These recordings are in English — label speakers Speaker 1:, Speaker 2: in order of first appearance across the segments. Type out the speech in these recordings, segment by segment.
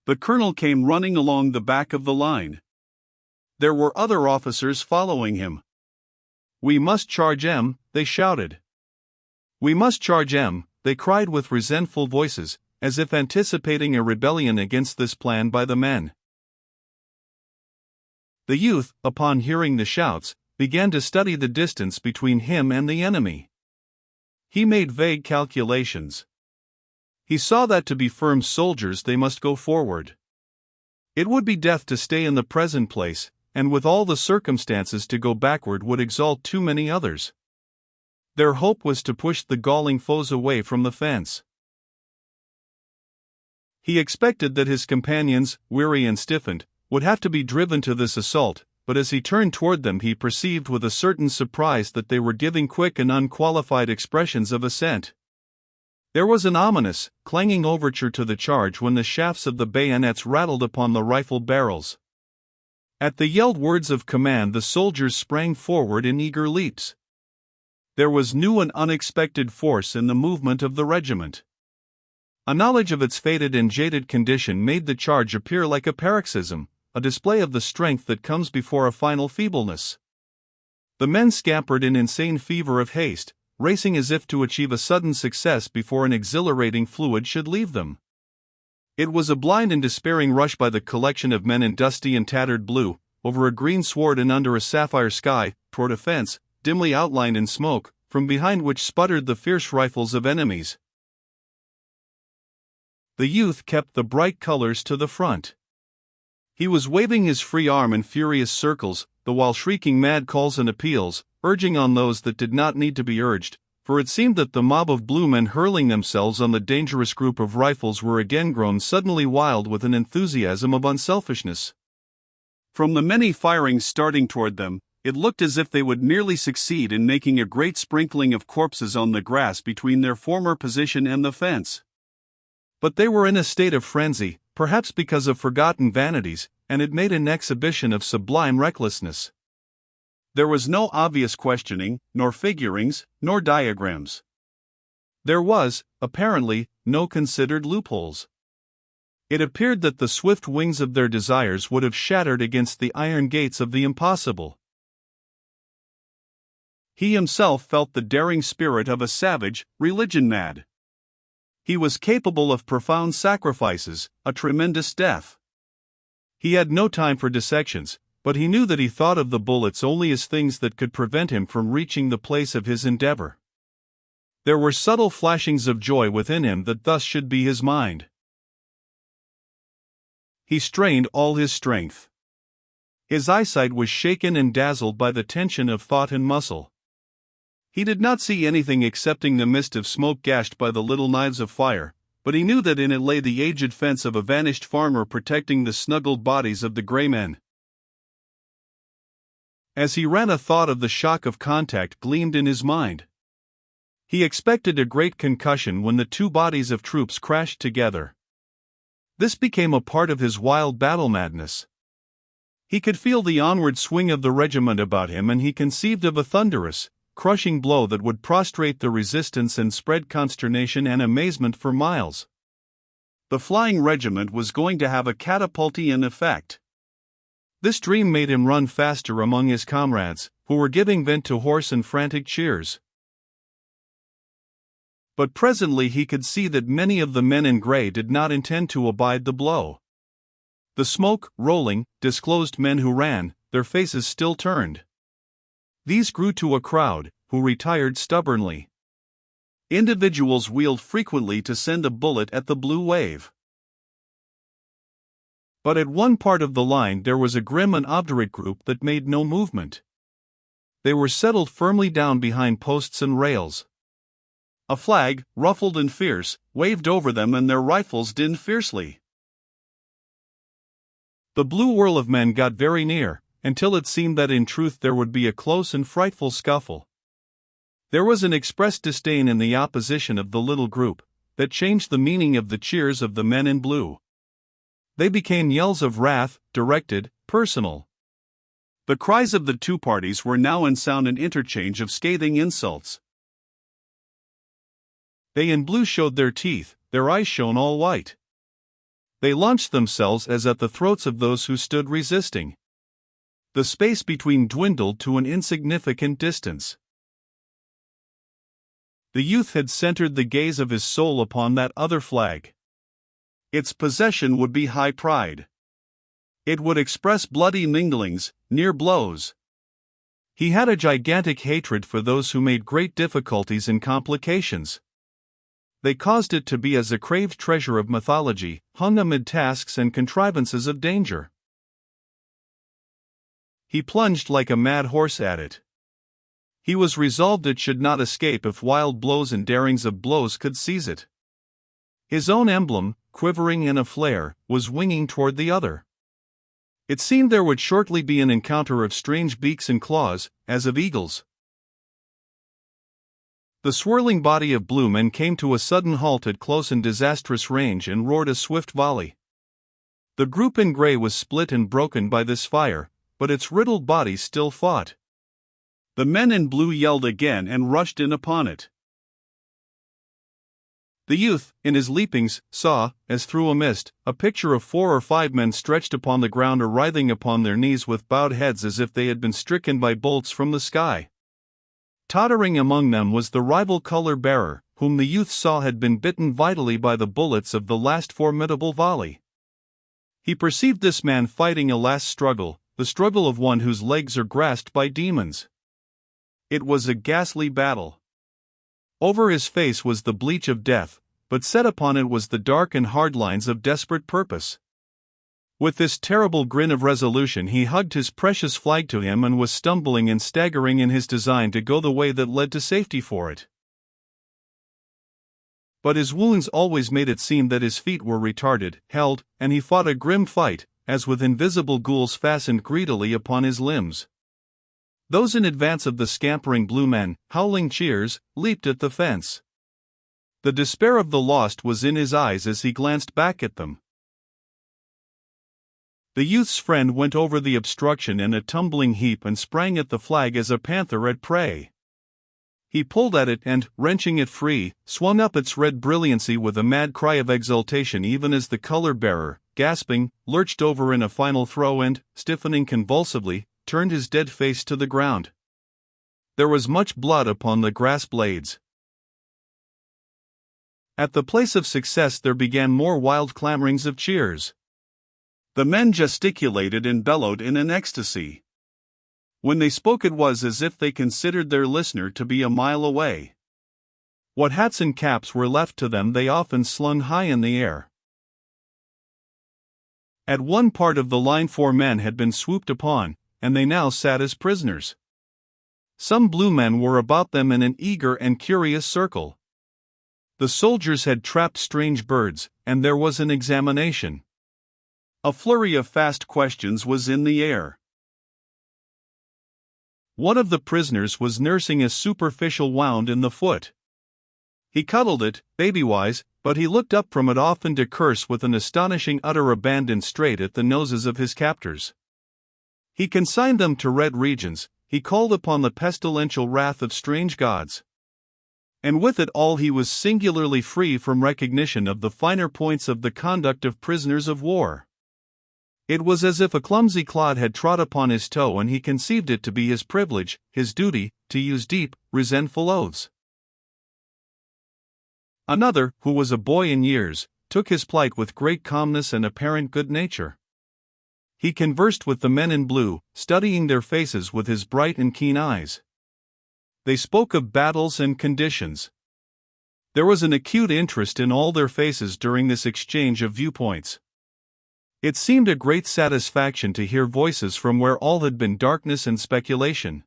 Speaker 1: The colonel came running along the back of the line. There were other officers following him. "We must charge M," they shouted. "We must charge M," they cried with resentful voices, as if anticipating a rebellion against this plan by the men. The youth, upon hearing the shouts, began to study the distance between him and the enemy. He made vague calculations. He saw that to be firm soldiers they must go forward. It would be death to stay in the present place, and with all the circumstances to go backward would exalt too many others. Their hope was to push the galling foes away from the fence. He expected that his companions, weary and stiffened, would have to be driven to this assault, but as he turned toward them he perceived with a certain surprise that they were giving quick and unqualified expressions of assent. There was an ominous, clanging overture to the charge when the shafts of the bayonets rattled upon the rifle barrels. At the yelled words of command the soldiers sprang forward in eager leaps. There was new and unexpected force in the movement of the regiment. A knowledge of its faded and jaded condition made the charge appear like a paroxysm, a display of the strength that comes before a final feebleness. The men scampered in insane fever of haste, racing as if to achieve a sudden success before an exhilarating fluid should leave them. It was a blind and despairing rush by the collection of men in dusty and tattered blue, over a green sward and under a sapphire sky, toward a fence, dimly outlined in smoke, from behind which sputtered the fierce rifles of enemies. The youth kept the bright colors to the front. He was waving his free arm in furious circles, the while shrieking mad calls and appeals, urging on those that did not need to be urged, for it seemed that the mob of blue men hurling themselves on the dangerous group of rifles were again grown suddenly wild with an enthusiasm of unselfishness. From the many firings starting toward them, it looked as if they would nearly succeed in making a great sprinkling of corpses on the grass between their former position and the fence. But they were in a state of frenzy, perhaps because of forgotten vanities, and it made an exhibition of sublime recklessness. There was no obvious questioning, nor figurings, nor diagrams. There was, apparently, no considered loopholes. It appeared that the swift wings of their desires would have shattered against the iron gates of the impossible. He himself felt the daring spirit of a savage, religion-mad. He was capable of profound sacrifices, a tremendous death. He had no time for dissections, but he knew that he thought of the bullets only as things that could prevent him from reaching the place of his endeavor. There were subtle flashings of joy within him that thus should be his mind. He strained all his strength. His eyesight was shaken and dazzled by the tension of thought and muscle. He did not see anything excepting the mist of smoke gashed by the little knives of fire, but he knew that in it lay the aged fence of a vanished farmer protecting the snuggled bodies of the gray men. As he ran, a thought of the shock of contact gleamed in his mind. He expected a great concussion when the two bodies of troops crashed together. This became a part of his wild battle madness. He could feel the onward swing of the regiment about him, and he conceived of a thunderous, crushing blow that would prostrate the resistance and spread consternation and amazement for miles. The flying regiment was going to have a catapultian effect. This dream made him run faster among his comrades, who were giving vent to hoarse and frantic cheers. But presently he could see that many of the men in gray did not intend to abide the blow. The smoke, rolling, disclosed men who ran, their faces still turned. These grew to a crowd, who retired stubbornly. Individuals wheeled frequently to send a bullet at the blue wave. But at one part of the line there was a grim and obdurate group that made no movement. They were settled firmly down behind posts and rails. A flag, ruffled and fierce, waved over them and their rifles dinned fiercely. The blue whirl of men got very near, until it seemed that in truth there would be a close and frightful scuffle. There was an expressed disdain in the opposition of the little group, that changed the meaning of the cheers of the men in blue. They became yells of wrath, directed, personal. The cries of the two parties were now in sound an interchange of scathing insults. They in blue showed their teeth, their eyes shone all white. They launched themselves as at the throats of those who stood resisting. The space between dwindled to an insignificant distance. The youth had centered the gaze of his soul upon that other flag. Its possession would be high pride. It would express bloody minglings, near blows. He had a gigantic hatred for those who made great difficulties and complications. They caused it to be as a craved treasure of mythology, hung amid tasks and contrivances of danger. He plunged like a mad horse at it. He was resolved it should not escape if wild blows and darings of blows could seize it. His own emblem, quivering in a flare, was winging toward the other. It seemed there would shortly be an encounter of strange beaks and claws, as of eagles. The swirling body of blue men came to a sudden halt at close and disastrous range and roared a swift volley. The group in gray was split and broken by this fire, but its riddled body still fought. The men in blue yelled again and rushed in upon it. The youth, in his leapings, saw, as through a mist, a picture of 4 or 5 men stretched upon the ground or writhing upon their knees with bowed heads as if they had been stricken by bolts from the sky. Tottering among them was the rival color-bearer, whom the youth saw had been bitten vitally by the bullets of the last formidable volley. He perceived this man fighting a last struggle, the struggle of one whose legs are grasped by demons. It was a ghastly battle. Over his face was the bleach of death, but set upon it was the dark and hard lines of desperate purpose. With this terrible grin of resolution he hugged his precious flag to him and was stumbling and staggering in his design to go the way that led to safety for it. But his wounds always made it seem that his feet were retarded, held, and he fought a grim fight, as with invisible ghouls fastened greedily upon his limbs. Those in advance of the scampering blue men, howling cheers, leaped at the fence. The despair of the lost was in his eyes as he glanced back at them. The youth's friend went over the obstruction in a tumbling heap and sprang at the flag as a panther at prey. He pulled at it and, wrenching it free, swung up its red brilliancy with a mad cry of exultation even as the color-bearer, gasping, lurched over in a final throw and, stiffening convulsively, turned his dead face to the ground. There was much blood upon the grass blades. At the place of success there began more wild clamorings of cheers. The men gesticulated and bellowed in an ecstasy. When they spoke it was as if they considered their listener to be a mile away. What hats and caps were left to them they often slung high in the air. At one part of the line 4 men had been swooped upon, and they now sat as prisoners. Some blue men were about them in an eager and curious circle. The soldiers had trapped strange birds, and there was an examination. A flurry of fast questions was in the air. One of the prisoners was nursing a superficial wound in the foot. He cuddled it, baby-wise, but he looked up from it often to curse with an astonishing utter abandon straight at the noses of his captors. He consigned them to red regions, he called upon the pestilential wrath of strange gods. And with it all he was singularly free from recognition of the finer points of the conduct of prisoners of war. It was as if a clumsy clod had trod upon his toe and he conceived it to be his privilege, his duty, to use deep, resentful oaths. Another, who was a boy in years, took his plight with great calmness and apparent good nature. He conversed with the men in blue, studying their faces with his bright and keen eyes. They spoke of battles and conditions. There was an acute interest in all their faces during this exchange of viewpoints. It seemed a great satisfaction to hear voices from where all had been darkness and speculation.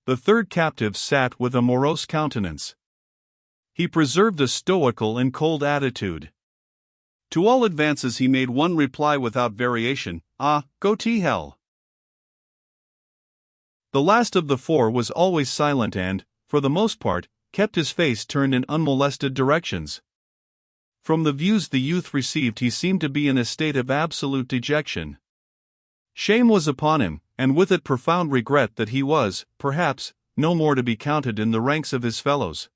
Speaker 1: The third captive sat with a morose countenance. He preserved a stoical and cold attitude. To all advances he made one reply without variation: "Ah, go to hell." The last of the 4 was always silent and, for the most part, kept his face turned in unmolested directions. From the views the youth received he seemed to be in a state of absolute dejection. Shame was upon him, and with it profound regret that he was, perhaps, no more to be counted in the ranks of his fellows.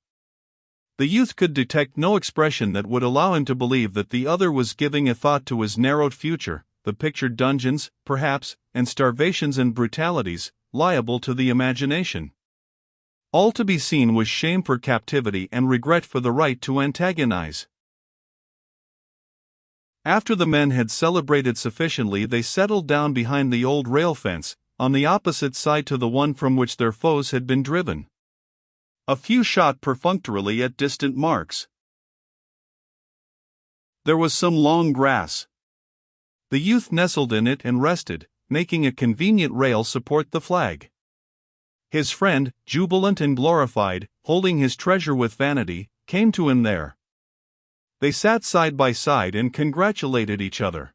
Speaker 1: The youth could detect no expression that would allow him to believe that the other was giving a thought to his narrowed future, the pictured dungeons, perhaps, and starvations and brutalities, liable to the imagination. All to be seen was shame for captivity and regret for the right to antagonize. After the men had celebrated sufficiently, they settled down behind the old rail fence, on the opposite side to the one from which their foes had been driven. A few shot perfunctorily at distant marks. There was some long grass. The youth nestled in it and rested, making a convenient rail support the flag. His friend, jubilant and glorified, holding his treasure with vanity, came to him there. They sat side by side and congratulated each other.